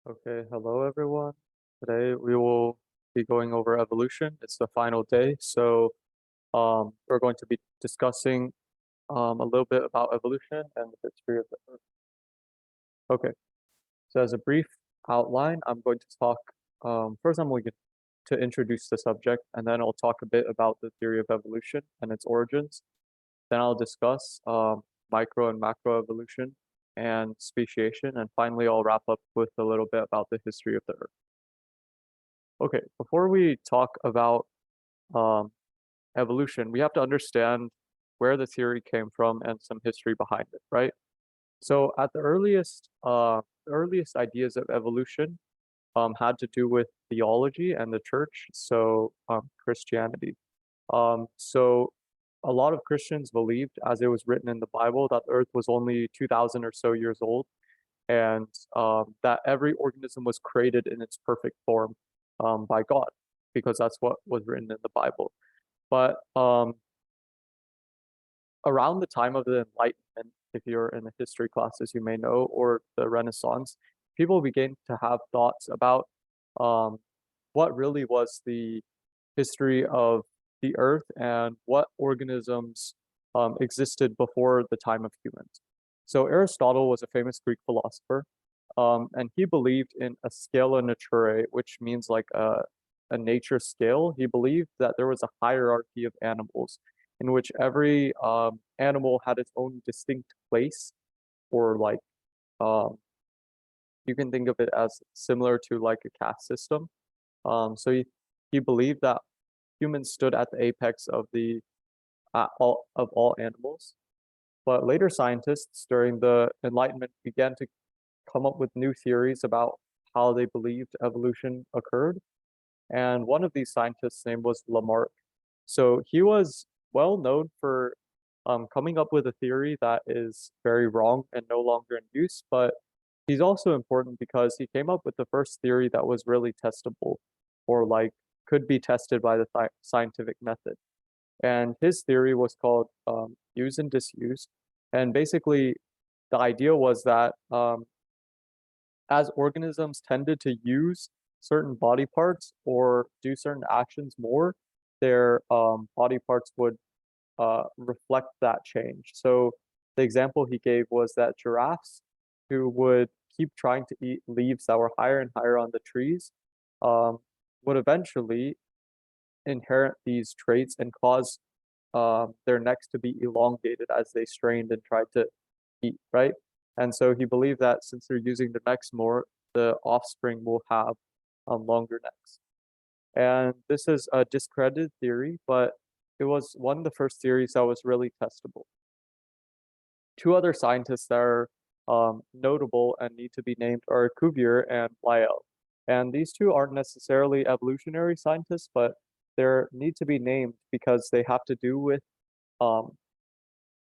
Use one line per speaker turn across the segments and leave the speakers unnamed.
Okay, hello everyone. Today we will be going over evolution. It's the final day, so we're going to be discussing a little bit about evolution and the history of the Earth. Okay, so as a brief outline, I'm going to talk. First, I'm going to introduce the subject, and then I'll talk a bit about the theory of evolution and its origins. Then I'll discuss micro and macro evolution and speciation, and finally I'll wrap up with a little bit about the history of the Earth. Okay, before we talk about um, evolution, we have to understand where the theory came from and some history behind it, right? So, at the earliest ideas of evolution had to do with theology and the church, so Christianity. So, a lot of Christians believed, as it was written in the Bible, that the Earth was only 2,000 or so years old, and that every organism was created in its perfect form by God, because that's what was written in the Bible. But around the time of the Enlightenment, if you're in the history classes, you may know, or the Renaissance, people began to have thoughts about um, what really was the history of the Earth and what organisms existed before the time of humans. So Aristotle was a famous Greek philosopher, and he believed in a scala naturae, which means like a nature scale. He believed that there was a hierarchy of animals in which every animal had its own distinct place, or like um, you can think of it as similar to like a caste system. So he believed that humans stood at the apex of the all animals. But later scientists during the Enlightenment began to come up with new theories about how they believed evolution occurred. And one of these scientists' name was Lamarck. So he was well known for coming up with a theory that is very wrong and no longer in use, but he's also important because he came up with the first theory that was really testable, or like could be tested by the scientific method. And his theory was called use and disuse. And basically, the idea was that as organisms tended to use certain body parts or do certain actions more, their body parts would reflect that change. So the example he gave was that giraffes who would keep trying to eat leaves that were higher and higher on the trees um, would eventually inherit these traits and cause their necks to be elongated as they strained and tried to eat, right? And so he believed that since they're using their necks more, the offspring will have longer necks. And this is a discredited theory, but it was one of the first theories that was really testable. Two other scientists that are notable and need to be named are Cuvier and Lyell. And these two aren't necessarily evolutionary scientists, but they need to be named because they have to do with um,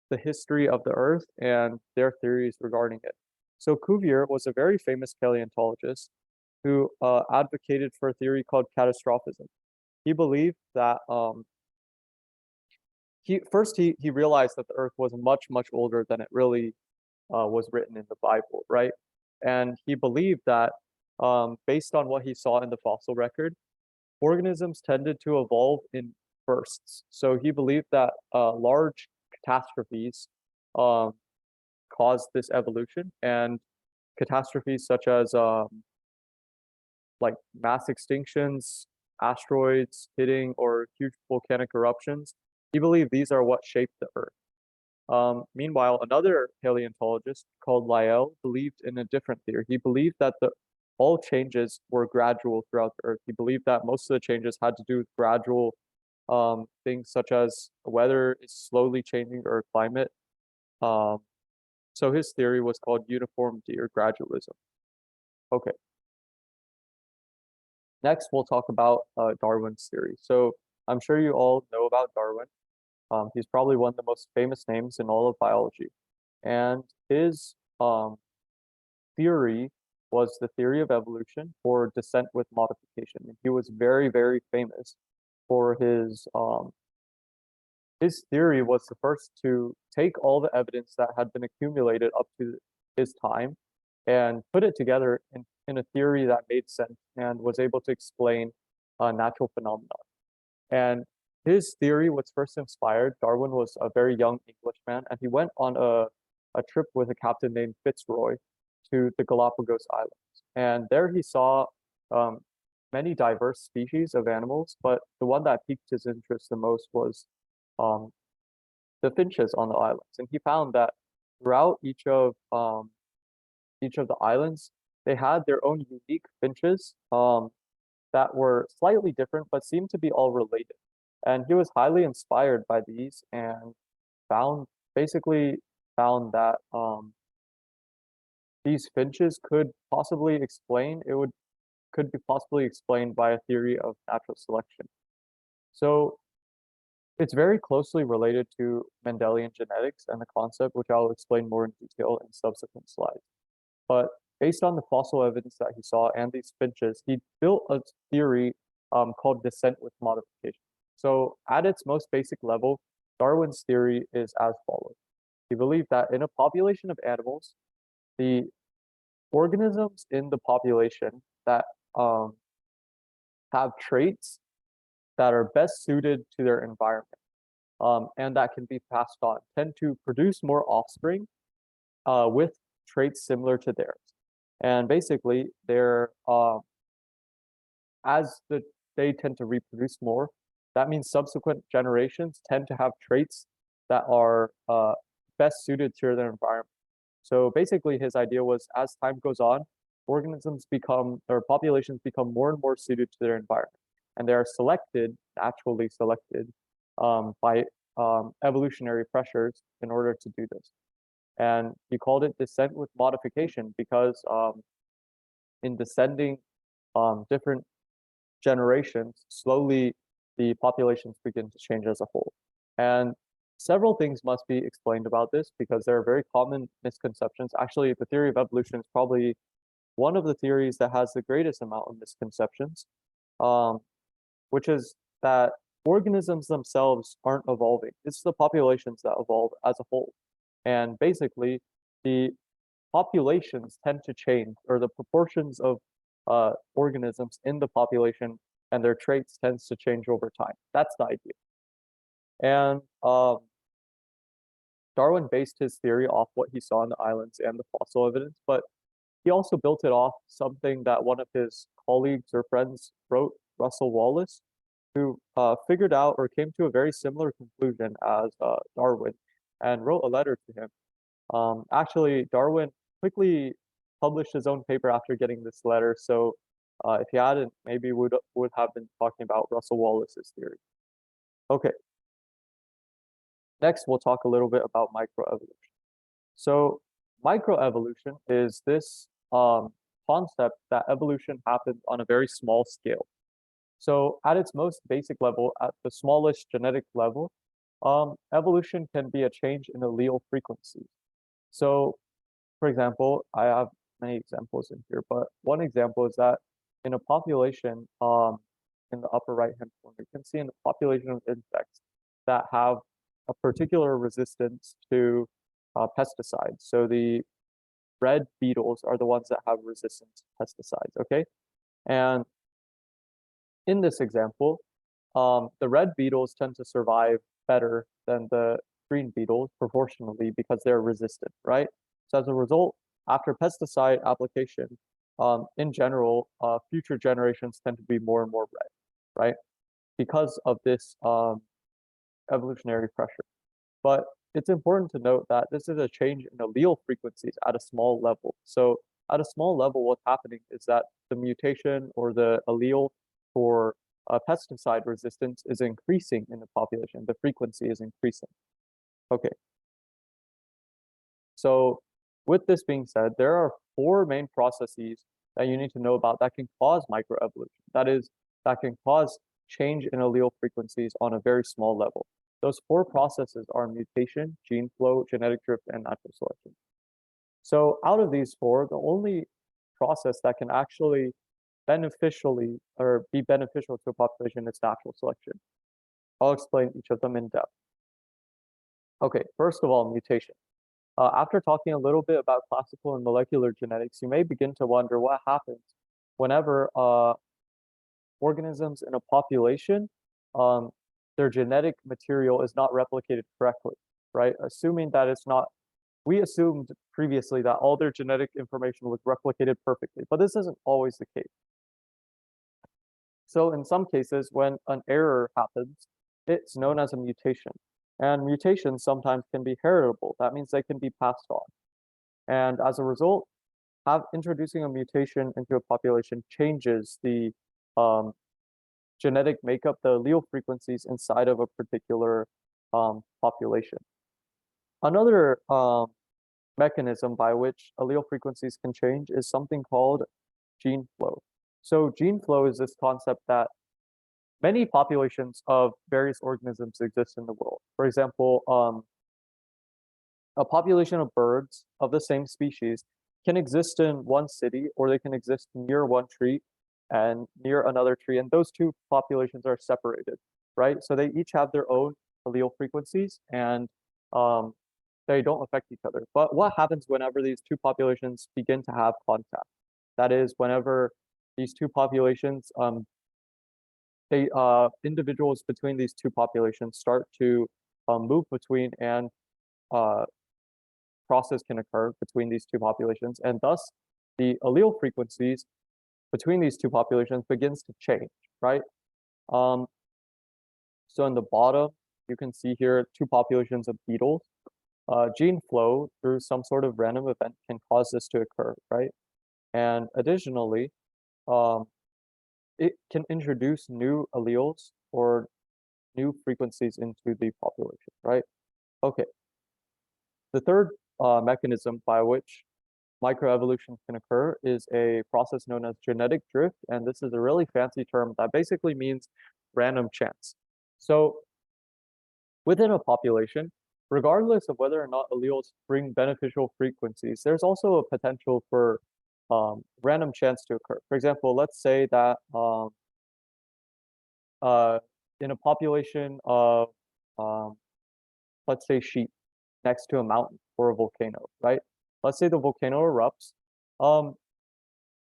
the history of the Earth and their theories regarding it. So Cuvier was a very famous paleontologist who advocated for a theory called catastrophism. He believed that he realized that the Earth was much older than it really was written in the Bible, right? And he believed that based on what he saw in the fossil record, organisms tended to evolve in bursts. So he believed that large catastrophes um, caused this evolution, and catastrophes such as like mass extinctions, asteroids hitting, or huge volcanic eruptions. He believed these are what shaped the Earth. Meanwhile, another paleontologist called Lyell believed in a different theory. He believed that all changes were gradual throughout the Earth. He believed that most of the changes had to do with gradual things such as weather is slowly changing or climate. Um, so his theory was called uniformity or gradualism. Okay, next we'll talk about Darwin's theory. So I'm sure you all know about Darwin. He's probably one of the most famous names in all of biology. And his theory was the theory of evolution or descent with modification. And he was very famous for his theory was the first to take all the evidence that had been accumulated up to his time and put it together in a theory that made sense and was able to explain natural phenomena. And his theory was first inspired. Darwin was a very young Englishman, and he went on a trip with a captain named Fitzroy to the Galapagos Islands. And there he saw um, many diverse species of animals, but the one that piqued his interest the most was um, the finches on the islands. And he found that throughout each of the islands, they had their own unique finches that were slightly different, but seemed to be all related. And he was highly inspired by these and found basically found that these finches could be possibly explained by a theory of natural selection. So it's very closely related to Mendelian genetics and the concept, which I'll explain more in detail in subsequent slides. But based on the fossil evidence that he saw and these finches, he built a theory called descent with modification. So at its most basic level, Darwin's theory is as follows. He believed that in a population of animals, the organisms in the population that have traits that are best suited to their environment and that can be passed on tend to produce more offspring with traits similar to theirs. And basically, they tend to reproduce more, that means subsequent generations tend to have traits that are best suited to their environment. So basically, his idea was as time goes on, populations become more and more suited to their environment. And they are naturally selected by evolutionary pressures in order to do this. And he called it descent with modification because in descending different generations, slowly the populations begin to change as a whole. And several things must be explained about this because there are very common misconceptions. Actually, the theory of evolution is probably one of the theories that has the greatest amount of misconceptions, which is that organisms themselves aren't evolving. It's the populations that evolve as a whole. And basically, the populations tend to change, or the proportions of organisms in the population and their traits tends to change over time. That's the idea. And Darwin based his theory off what he saw in the islands and the fossil evidence, but he also built it off something that one of his colleagues or friends wrote, Russell Wallace, who figured out or came to a very similar conclusion as Darwin and wrote a letter to him. Actually, Darwin quickly published his own paper after getting this letter, so if he hadn't, maybe would have been talking about Russell Wallace's theory. Okay. Next, we'll talk a little bit about microevolution. So microevolution is this concept that evolution happens on a very small scale. So at its most basic level, at the smallest genetic level, evolution can be a change in allele frequencies. So, for example, I have many examples in here, but one example is that in a population, in the upper right-hand corner, you can see in the population of insects that have a particular resistance to pesticides. So the red beetles are the ones that have resistance to pesticides, okay? And in this example, the red beetles tend to survive better than the green beetles proportionally because they're resistant, right? So as a result, after pesticide application, in general, future generations tend to be more and more red, right? Because of this evolutionary pressure. But it's important to note that this is a change in allele frequencies at a small level. So at a small level, what's happening is that the mutation or the allele for pesticide resistance is increasing in the population. The frequency is increasing. Okay. So with this being said, there are 4 main processes that you need to know about that can cause microevolution. That is, that can cause change in allele frequencies on a very small level. Those 4 processes are mutation, gene flow, genetic drift, and natural selection. So out of these 4, the only process that can actually beneficially or be beneficial to a population is natural selection. I'll explain each of them in depth. Okay, first of all, mutation. After talking a little bit about classical and molecular genetics, you may begin to wonder what happens whenever organisms in a population, um, their genetic material is not replicated correctly, right? Assuming that it's not, we assumed previously that all their genetic information was replicated perfectly, but this isn't always the case. So in some cases, when an error happens, it's known as a mutation. And mutations sometimes can be heritable. That means they can be passed on. And as a result, introducing a mutation into a population changes the um, genetic makeup, the allele frequencies inside of a particular population. Another mechanism by which allele frequencies can change is something called gene flow. So gene flow is this concept that many populations of various organisms exist in the world. For example, a population of birds of the same species can exist in one city, or they can exist near one tree and near another tree, and those two populations are separated, right? So they each have their own allele frequencies, and they don't affect each other. But what happens whenever these two populations begin to have contact? That is, whenever these two populations, individuals between these two populations start to move between, and process can occur between these two populations, and thus the allele frequencies between these two populations begins to change, right? So in the bottom, you can see here two populations of beetles. Gene flow through some sort of random event can cause this to occur, right? And additionally, um, it can introduce new alleles or new frequencies into the population, right? Okay. The third mechanism by which microevolution can occur is a process known as genetic drift, and this is a really fancy term that basically means random chance. So within a population, regardless of whether or not alleles bring beneficial frequencies, there's also a potential for random chance to occur. For example, let's say that in a population of, um, let's say, sheep next to a mountain or a volcano, right? Let's say the volcano erupts.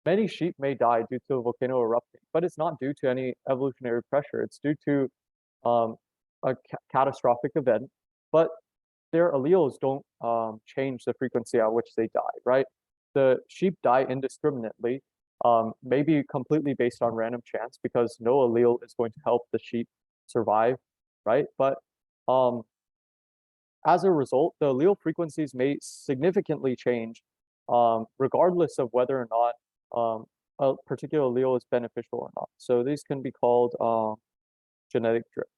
Many sheep may die due to a volcano erupting, but it's not due to any evolutionary pressure. It's due to a catastrophic event, but their alleles don't change the frequency at which they die, right? The sheep die indiscriminately, maybe completely based on random chance because no allele is going to help the sheep survive, right? But as a result, the allele frequencies may significantly change regardless of whether or not a particular allele is beneficial or not. So these can be called genetic drift.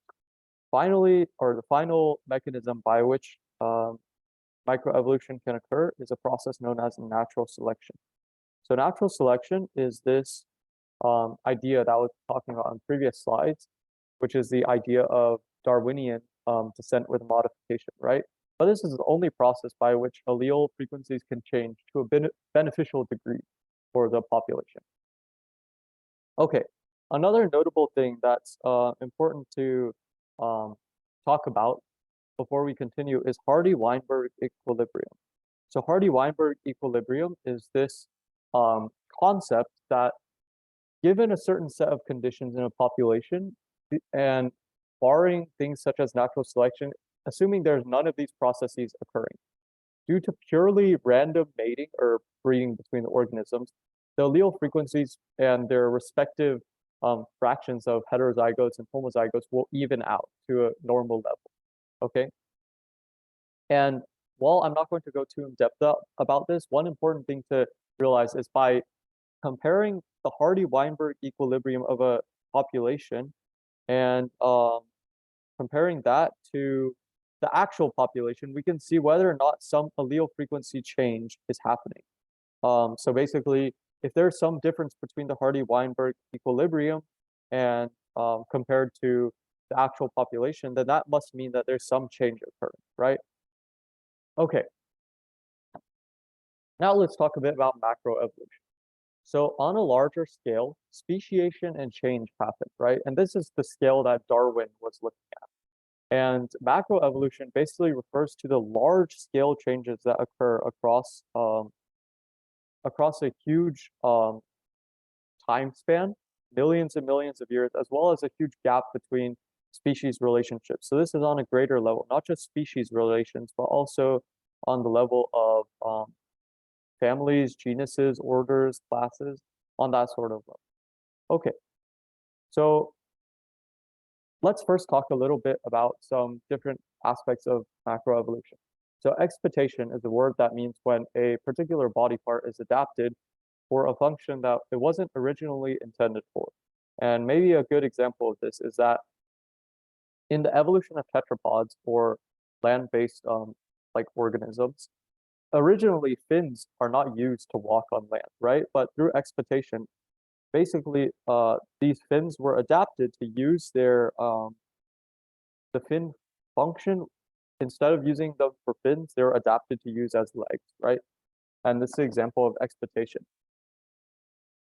Finally, or the final mechanism by which microevolution can occur is a process known as natural selection. So natural selection is this idea that I was talking about on previous slides, which is the idea of Darwinian descent with modification, right? But this is the only process by which allele frequencies can change to a beneficial degree for the population. Okay, another notable thing that's important to talk about before we continue is Hardy-Weinberg equilibrium. So Hardy-Weinberg equilibrium is this concept that given a certain set of conditions in a population, and barring things such as natural selection, assuming there's none of these processes occurring, due to purely random mating or breeding between the organisms, the allele frequencies and their respective fractions of heterozygotes and homozygotes will even out to a normal level, okay? And while I'm not going to go too in depth about this, one important thing to realize is by comparing the Hardy-Weinberg equilibrium of a population and comparing that to the actual population, we can see whether or not some allele frequency change is happening. So basically, if there's some difference between the Hardy-Weinberg equilibrium and compared to the actual population, then that must mean that there's some change occurring, right? Okay. Now let's talk a bit about macroevolution. So on a larger scale, speciation and change happen, right? And this is the scale that Darwin was looking at. And macroevolution basically refers to the large scale changes that occur across a huge time span, millions and millions of years, as well as a huge gap between species relationships. So this is on a greater level, not just species relations, but also on the level of families, genuses, orders, classes, on that sort of level. Okay, so let's first talk a little bit about some different aspects of macroevolution. So excitation is a word that means when a particular body part is adapted for a function that it wasn't originally intended for. And maybe a good example of this is that in the evolution of tetrapods or land-based like organisms, originally fins are not used to walk on land, right? But through excitation, basically these fins were adapted to use their the fin function. Instead of using them for fins, they're adapted to use as legs, right? And this is an example of excitation.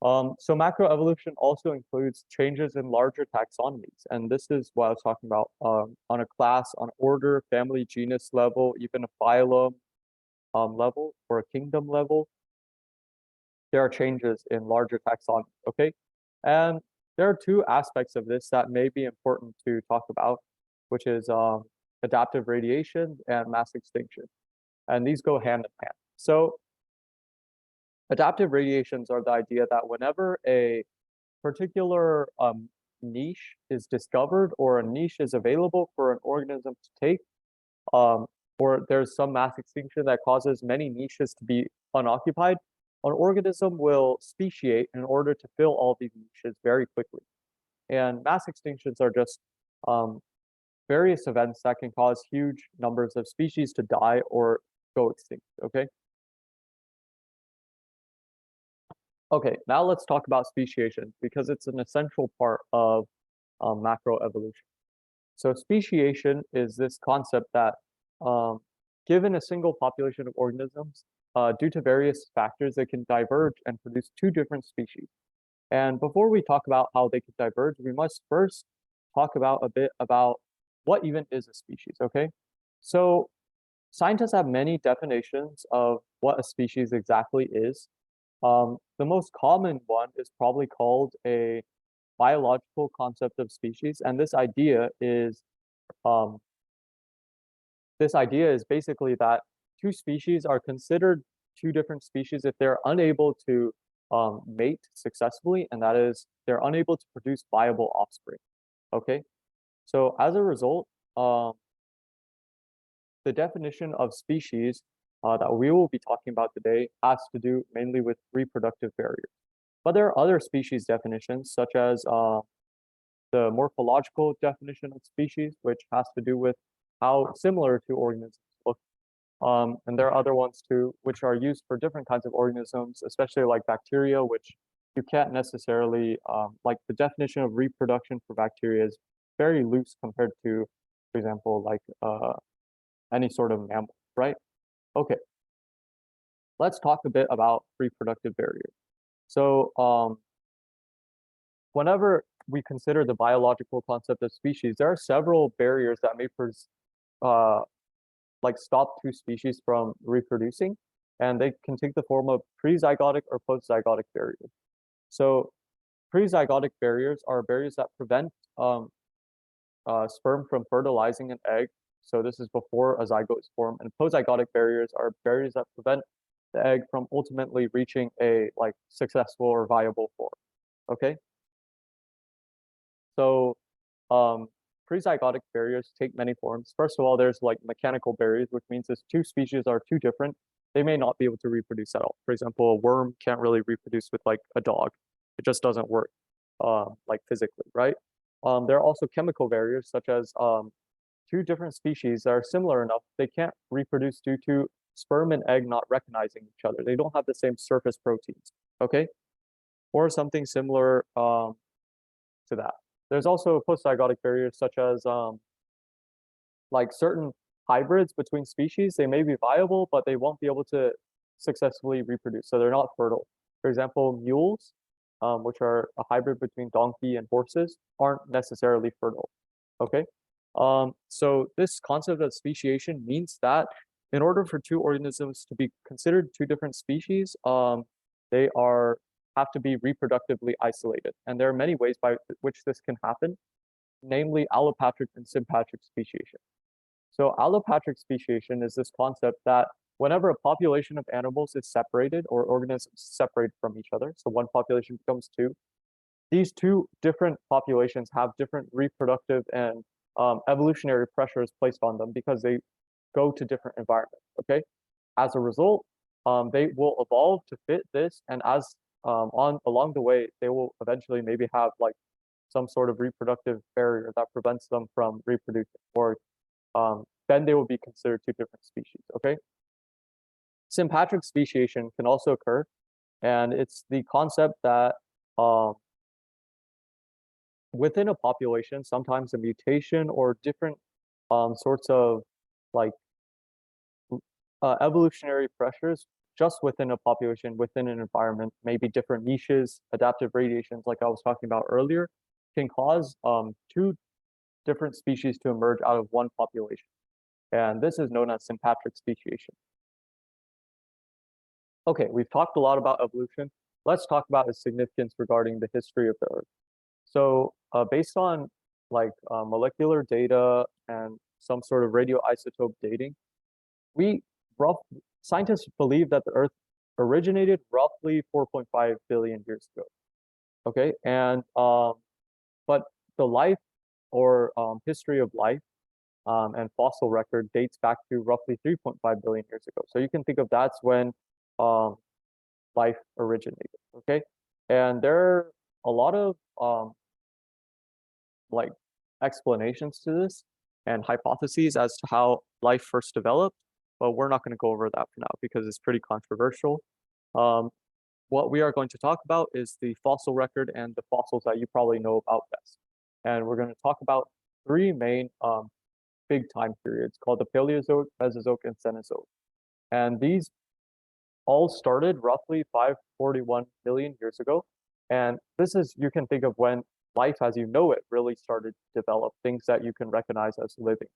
So macroevolution also includes changes in larger taxonomies, and this is what I was talking about on a class, on order, family, genus level, even a phylum level or a kingdom level. There are changes in larger taxonomy, okay? And there are two aspects of this that may be important to talk about, which is adaptive radiation and mass extinction. And these go hand in hand. So adaptive radiations are the idea that whenever a particular niche is discovered or a niche is available for an organism to take, or there's some mass extinction that causes many niches to be unoccupied, an organism will speciate in order to fill all these niches very quickly. And mass extinctions are just various events that can cause huge numbers of species to die or go extinct, okay? Okay, now let's talk about speciation because it's an essential part of macroevolution. So speciation is this concept that given a single population of organisms, due to various factors, they can diverge and produce two different species. And before we talk about how they can diverge, we must first talk about a bit about what even is a species, okay? So scientists have many definitions of what a species exactly is. The most common one is probably called a biological concept of species, and this idea is basically that two species are considered two different species if they're unable to mate successfully, and that is they're unable to produce viable offspring. Okay, so as a result, the definition of species that we will be talking about today has to do mainly with reproductive barriers. But there are other species definitions, such as the morphological definition of species, which has to do with how similar two organisms look. And there are other ones too, which are used for different kinds of organisms, especially like bacteria, which you can't necessarily, like the definition of reproduction for bacteria is very loose compared to, for example, like any sort of mammal, right? Okay, let's talk a bit about reproductive barriers. So whenever we consider the biological concept of species, there are several barriers that may like stop two species from reproducing, and they can take the form of prezygotic or postzygotic barriers. So prezygotic barriers are barriers that prevent sperm from fertilizing an egg. So this is before a zygote is formed, and postzygotic barriers are barriers that prevent the egg from ultimately reaching a like successful or viable form. Okay. So prezygotic barriers take many forms. First of all, there's like mechanical barriers, which means if two species are too different, they may not be able to reproduce at all. For example, a worm can't really reproduce with like a dog. It just doesn't work like physically, right? There are also chemical barriers, such as two different species that are similar enough, they can't reproduce due to sperm and egg not recognizing each other. They don't have the same surface proteins, okay? Or something similar to that. There's also postzygotic barriers such as like certain hybrids between species, they may be viable, but they won't be able to successfully reproduce. So they're not fertile. For example, mules, which are a hybrid between donkey and horses, aren't necessarily fertile. Okay. So this concept of speciation means that in order for two organisms to be considered two different species, they are have to be reproductively isolated. And there are many ways by which this can happen, namely allopatric and sympatric speciation. So allopatric speciation is this concept that whenever a population of animals is separated or organisms separate from each other, so one population becomes two, these two different populations have different reproductive and evolutionary pressures placed on them because they go to different environments. Okay, as a result, they will evolve to fit this, and as on along the way, they will eventually maybe have like some sort of reproductive barrier that prevents them from reproducing, or then they will be considered two different species. Okay, sympatric speciation can also occur, and it's the concept that um, within a population, sometimes a mutation or different sorts of like evolutionary pressures just within a population, within an environment, maybe different niches, adaptive radiations, like I was talking about earlier, can cause two different species to emerge out of one population. And this is known as sympatric speciation. Okay, we've talked a lot about evolution. Let's talk about its significance regarding the history of the Earth. So based on like molecular data and some sort of radioisotope dating, we rough scientists believe that the Earth originated roughly 4.5 billion years ago. Okay, and but the life or history of life and fossil record dates back to roughly 3.5 billion years ago. So you can think of that's when um, life originated. Okay, and there are a lot of like explanations to this and hypotheses as to how life first developed, but we're not going to go over that for now because it's pretty controversial. Um, what we are going to talk about is the fossil record and the fossils that you probably know about best. And we're going to talk about three main big time periods called the Paleozoic, Mesozoic, and Cenozoic. And these all started roughly 541 million years ago. And this is, you can think of when life as you know it really started to develop, things that you can recognize as living.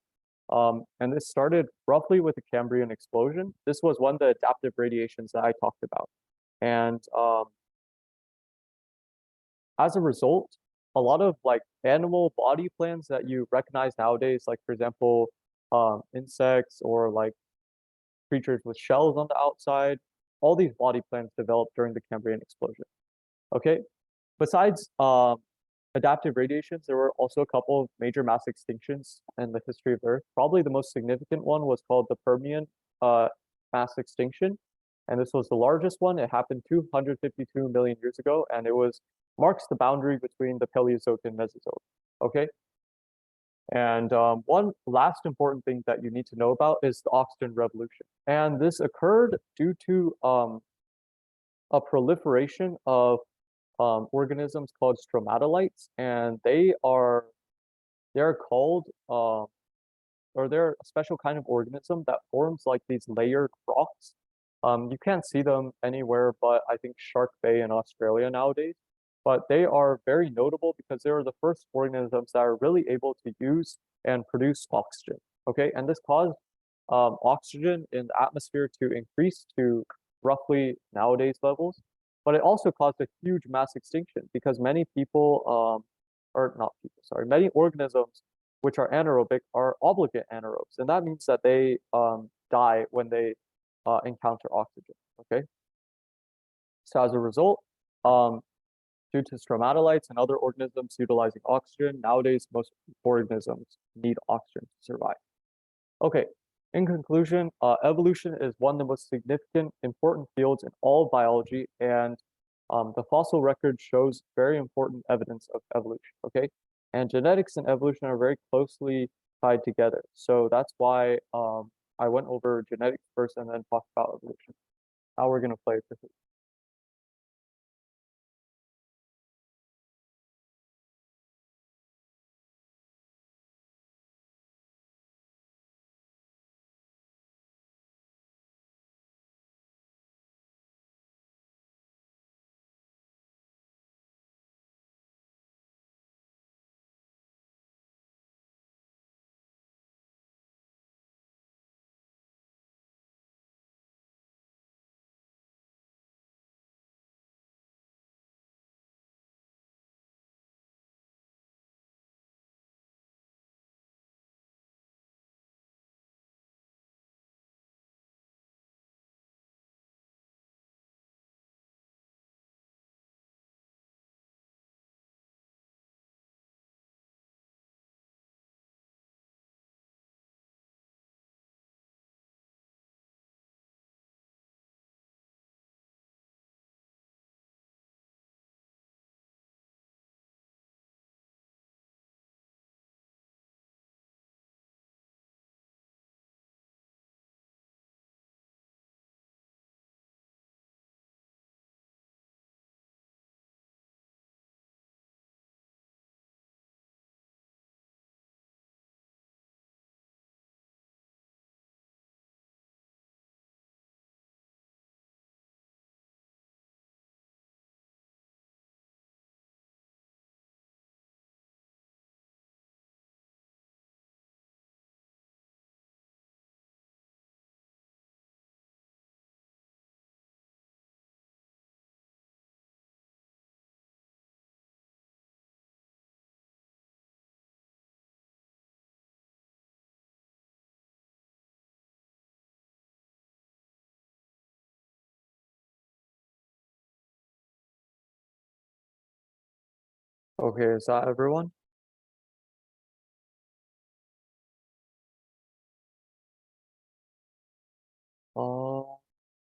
And this started roughly with the Cambrian explosion. This was one of the adaptive radiations that I talked about. And as a result, a lot of like animal body plans that you recognize nowadays, like for example, insects or like creatures with shells on the outside, all these body plans developed during the Cambrian explosion. Okay, besides adaptive radiations, there were also a couple of major mass extinctions in the history of Earth. Probably the most significant one was called the Permian mass extinction, and this was the largest one. It happened 252 million years ago, and it was marks the boundary between the Paleozoic and Mesozoic. Okay, and one last important thing that you need to know about is the oxygen revolution, and this occurred due to a proliferation of organisms called stromatolites, and they're called or they're a special kind of organism that forms like these layered rocks. You can't see them anywhere but I think Shark Bay in Australia nowadays. But they are very notable because they are the first organisms that are really able to use and produce oxygen. Okay, and this caused oxygen in the atmosphere to increase to roughly nowadays levels, but it also caused a huge mass extinction because many people, or not people, sorry, many organisms which are anaerobic are obligate anaerobes, and that means that they die when they encounter oxygen. Okay, so as a result, um, due to stromatolites and other organisms utilizing oxygen, nowadays most organisms need oxygen to survive. Okay, in conclusion, evolution is one of the most significant, important fields in all of biology, and the fossil record shows very important evidence of evolution, okay? And genetics and evolution are very closely tied together. So that's why I went over genetics first and then talked about evolution. Now we're gonna play Kahoot. Okay, is that everyone?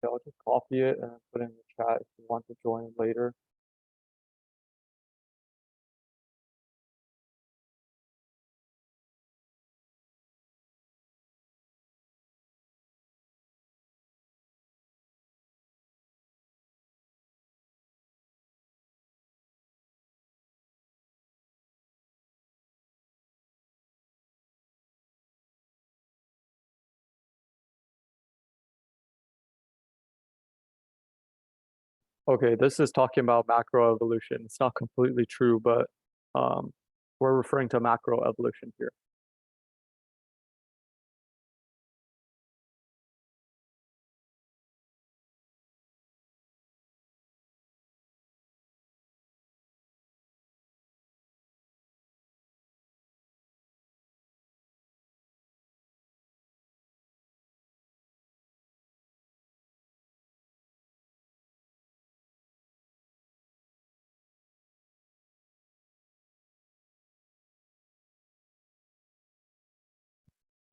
Yeah, I'll just copy it and put it in the chat if you want to join later. Okay, this is talking about macroevolution. It's not completely true, but um, we're referring to macroevolution here.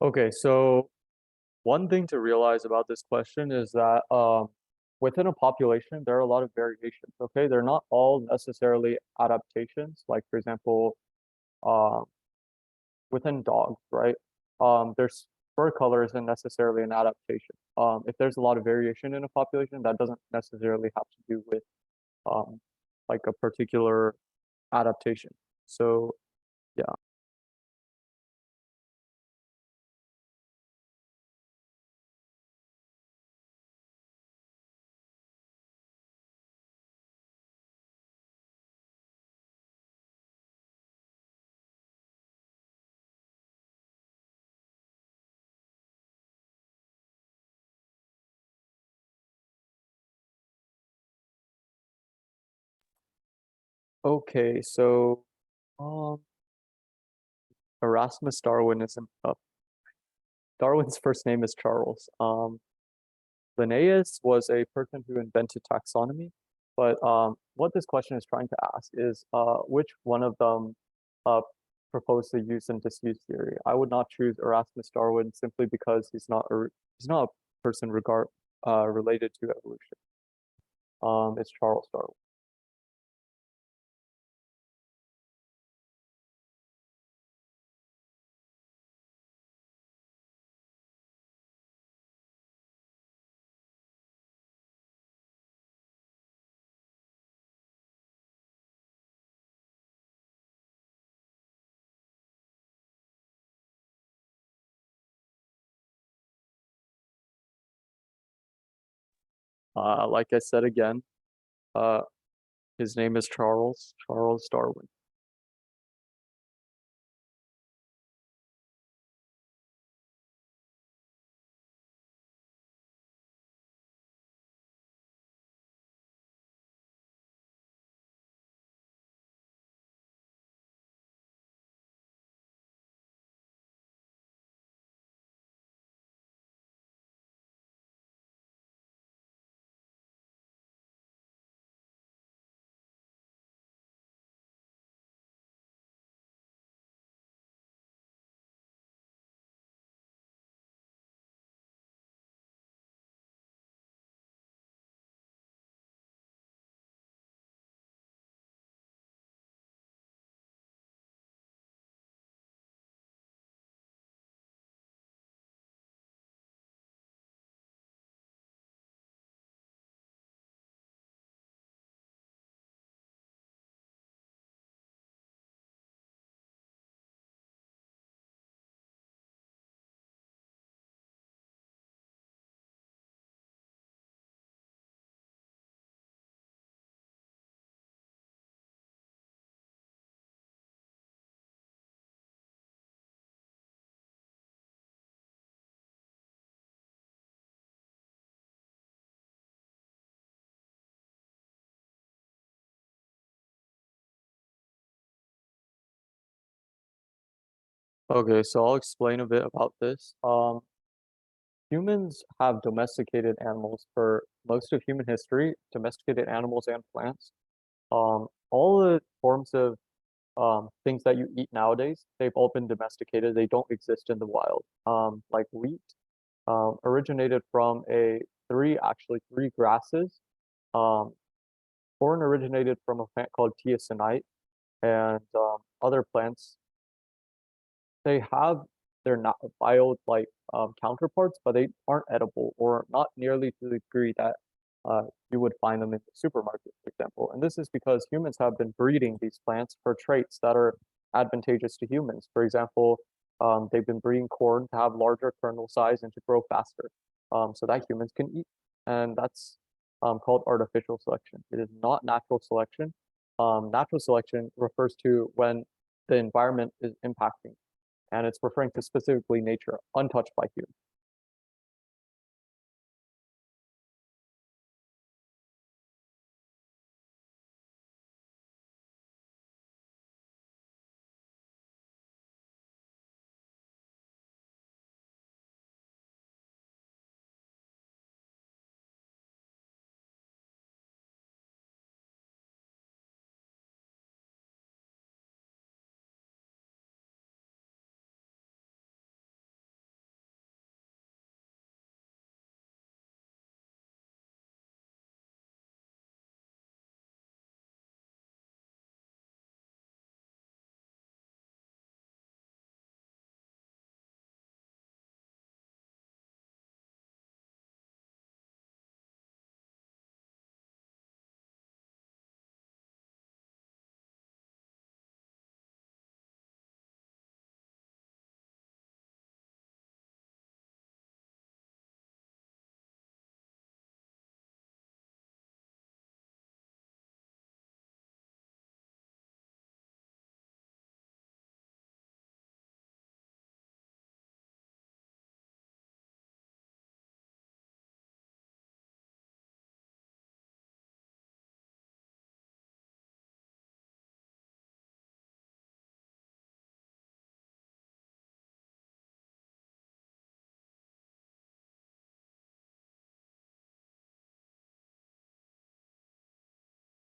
Okay, so one thing to realize about this question is that within a population, there are a lot of variations. Okay, they're not all necessarily adaptations. Like for example, um, within dogs, right? There's fur color isn't necessarily an adaptation. If there's a lot of variation in a population, that doesn't necessarily have to do with um, like a particular adaptation. So yeah. Okay, so um, Erasmus Darwinism. Darwin's first name is Charles. Linnaeus was a person who invented taxonomy, but what this question is trying to ask is which one of them uh, proposed the use and disuse theory. I would not choose Erasmus Darwin simply because he's not a person related to evolution. It's Charles Darwin. Like I said again, uh, his name is Charles Darwin. Okay, so I'll explain a bit about this. Humans have domesticated animals for most of human history, domesticated animals and plants. All the forms of things that you eat nowadays, they've all been domesticated. They don't exist in the wild. Like wheat, originated from actually three grasses. Um, corn originated from a plant called teosinte, and other plants, they have their not wild like counterparts, but they aren't edible or not nearly to the degree that you would find them in the supermarket, for example. And this is because humans have been breeding these plants for traits that are advantageous to humans. For example, they've been breeding corn to have larger kernel size and to grow faster, so that humans can eat. And that's called artificial selection. It is not natural selection. Natural selection refers to when the environment is impacting, and it's referring to specifically nature, untouched by humans.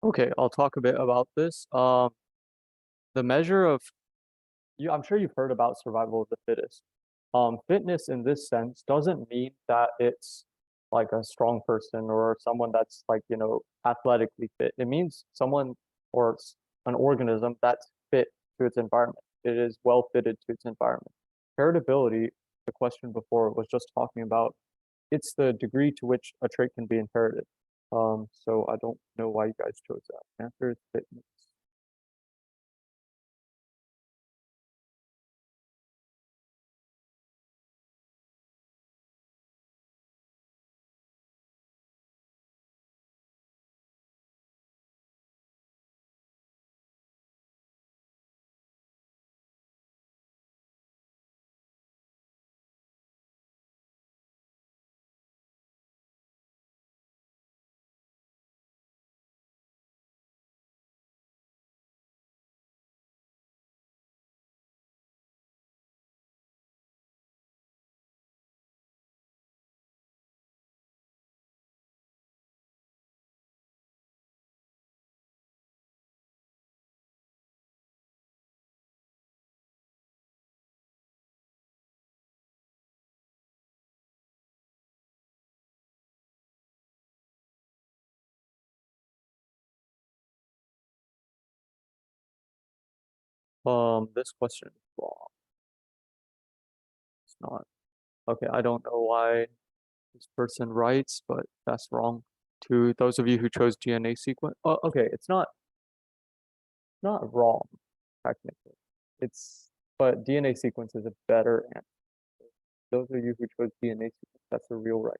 Okay, I'll talk a bit about this. The measure of I'm sure you've heard about survival of the fittest. Fitness in this sense doesn't mean that it's like a strong person or someone that's like, athletically fit. It means someone or an organism that's fit to its environment. It is well fitted to its environment. Heritability, the question before was just talking about, it's the degree to which a trait can be inherited. So I don't know why you guys chose that. Answer is fitness. This question is wrong. It's not. Okay, I don't know why this person writes, but that's wrong. To those of you who chose DNA sequence. Oh, okay, it's not wrong, technically. It's but DNA sequence is a better answer. Those of you who chose DNA sequence, that's the real right.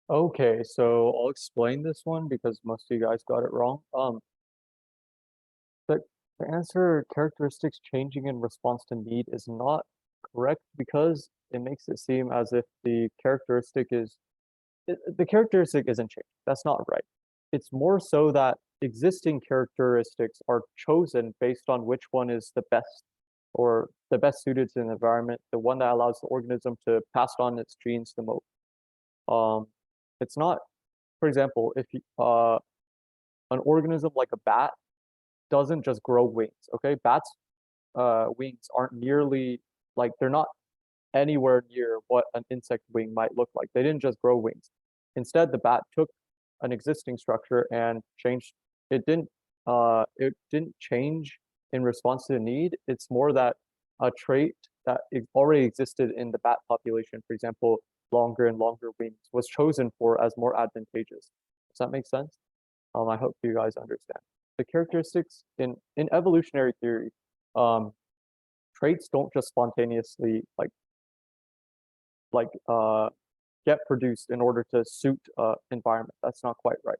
Okay, so I'll explain this one because most of you guys got it wrong. The, the answer characteristics changing in response to need is not correct because it makes it seem as if the characteristic isn't changed. That's not right. It's more so that existing characteristics are chosen based on which one is the best or the best suited to the environment, the one that allows the organism to pass on its genes the most. Um, it's not, for example, if an organism like a bat doesn't just grow wings, okay? Bats' wings aren't nearly like they're not anywhere near what an insect wing might look like. They didn't just grow wings. Instead, the bat took an existing structure and changed. It didn't change in response to the need. It's more that a trait that already existed in the bat population, for example, longer and longer wings, was chosen for as more advantageous. Does that make sense? I hope you guys understand. The characteristics in evolutionary theory, um, traits don't just spontaneously like get produced in order to suit environment. That's not quite right.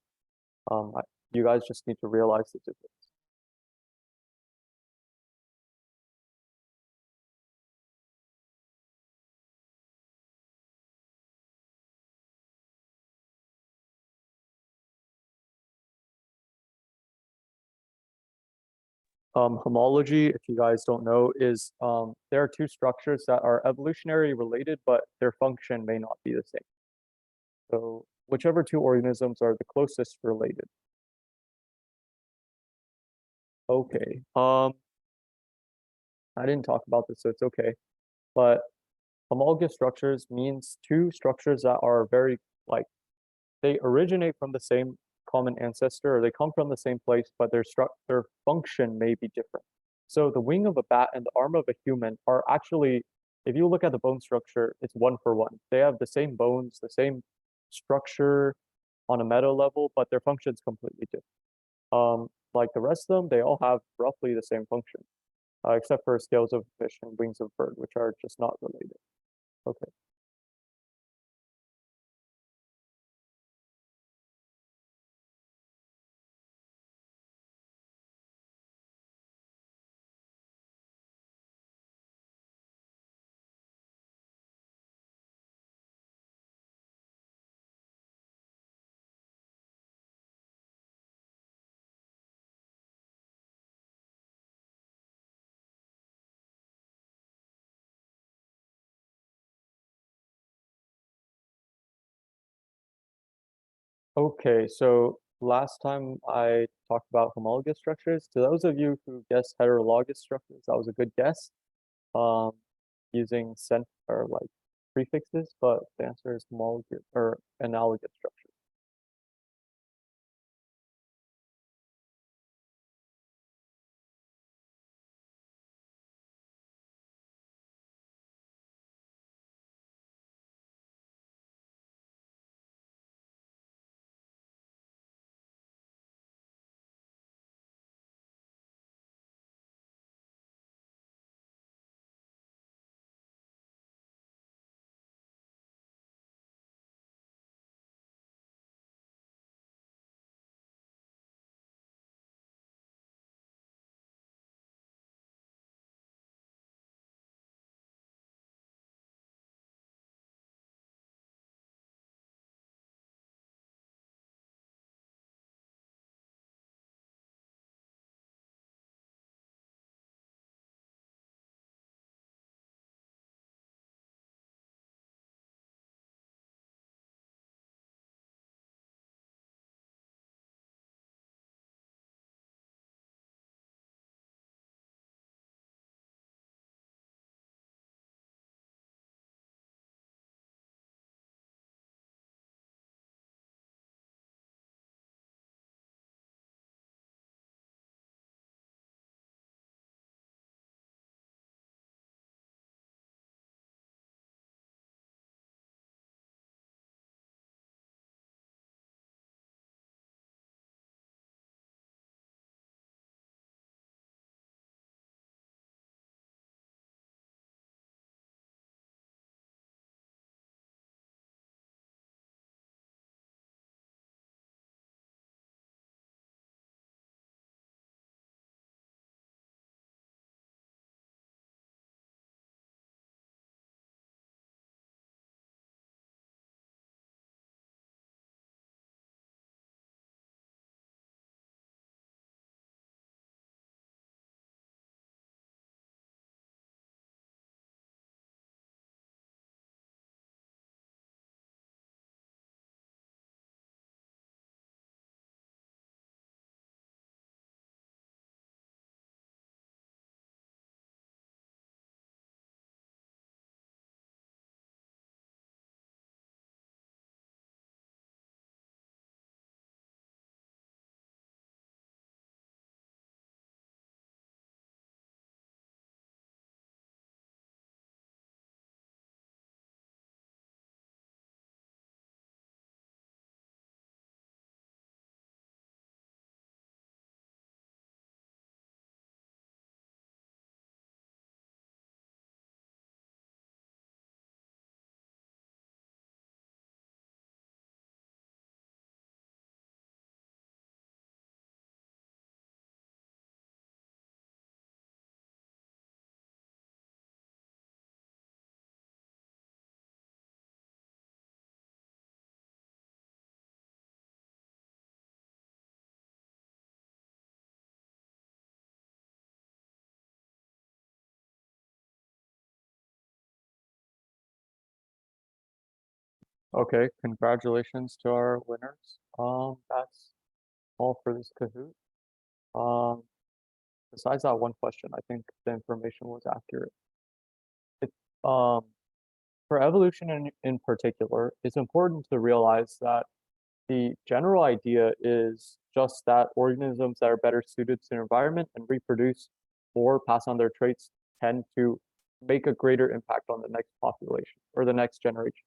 You guys just need to realize the difference. Homology, if you guys don't know, is there are two structures that are evolutionary related, but their function may not be the same. So whichever two organisms are the closest related. Okay. I didn't talk about this, so it's okay. But homologous structures means two structures that are very like they originate from the same common ancestor or they come from the same place, but their function may be different. So the wing of a bat and the arm of a human are actually, if you look at the bone structure, it's one for one. They have the same bones, the same structure on a meta level, but their function's completely different. Like the rest of them, they all have roughly the same function, except for scales of fish and wings of bird, which are just not related. Okay. Okay, so last time I talked about homologous structures, to those of you who guessed heterologous structures, that was a good guess, um, using cent or like prefixes, but the answer is homologous or analogous structures. Okay, congratulations to our winners. That's all for this Kahoot. Um, besides that one question, I think the information was accurate. It, um, for evolution in particular, it's important to realize that the general idea is just that organisms that are better suited to their environment and reproduce or pass on their traits tend to make a greater impact on the next population or the next generation.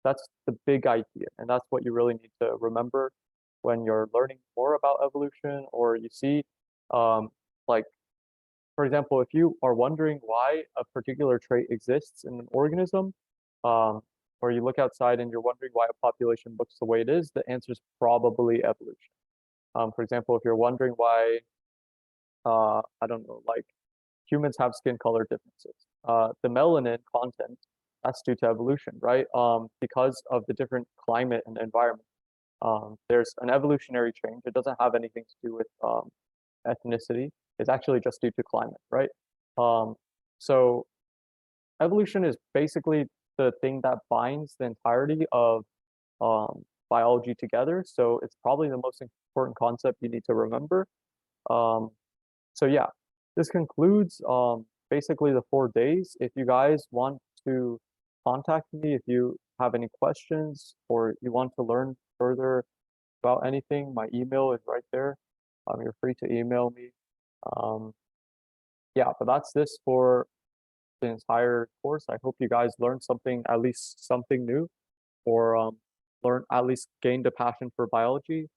That's the big idea, and that's what you really need to remember when you're learning more about evolution or you see, um, like, for example, if you are wondering why a particular trait exists in an organism, um, or you look outside and you're wondering why a population looks the way it is, the answer is probably evolution. For example, if you're wondering why, I don't know, like humans have skin color differences, the melanin content, that's due to evolution, right? Because of the different climate and environment. There's an evolutionary change. It doesn't have anything to do with ethnicity. It's actually just due to climate, right? Um, so evolution is basically the thing that binds the entirety of biology together. So it's probably the most important concept you need to remember. Um, so yeah, this concludes basically the 4 days. If you guys want to contact me, if you have any questions or you want to learn further about anything, my email is right there. You're free to email me. Um, yeah, but that's this for the entire course. I hope you guys learned something, at least something new, or learn at least gained a passion for biology.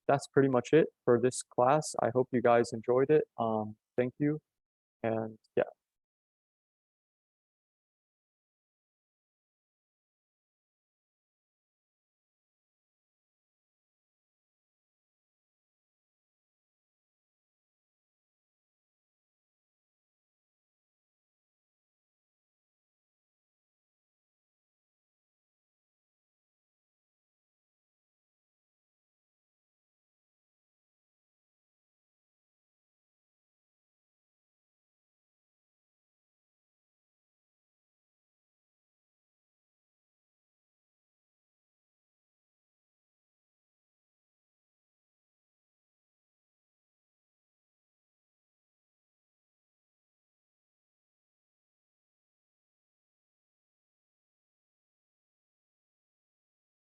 That's pretty much it for this class. I hope you guys enjoyed it. Thank you, and yeah.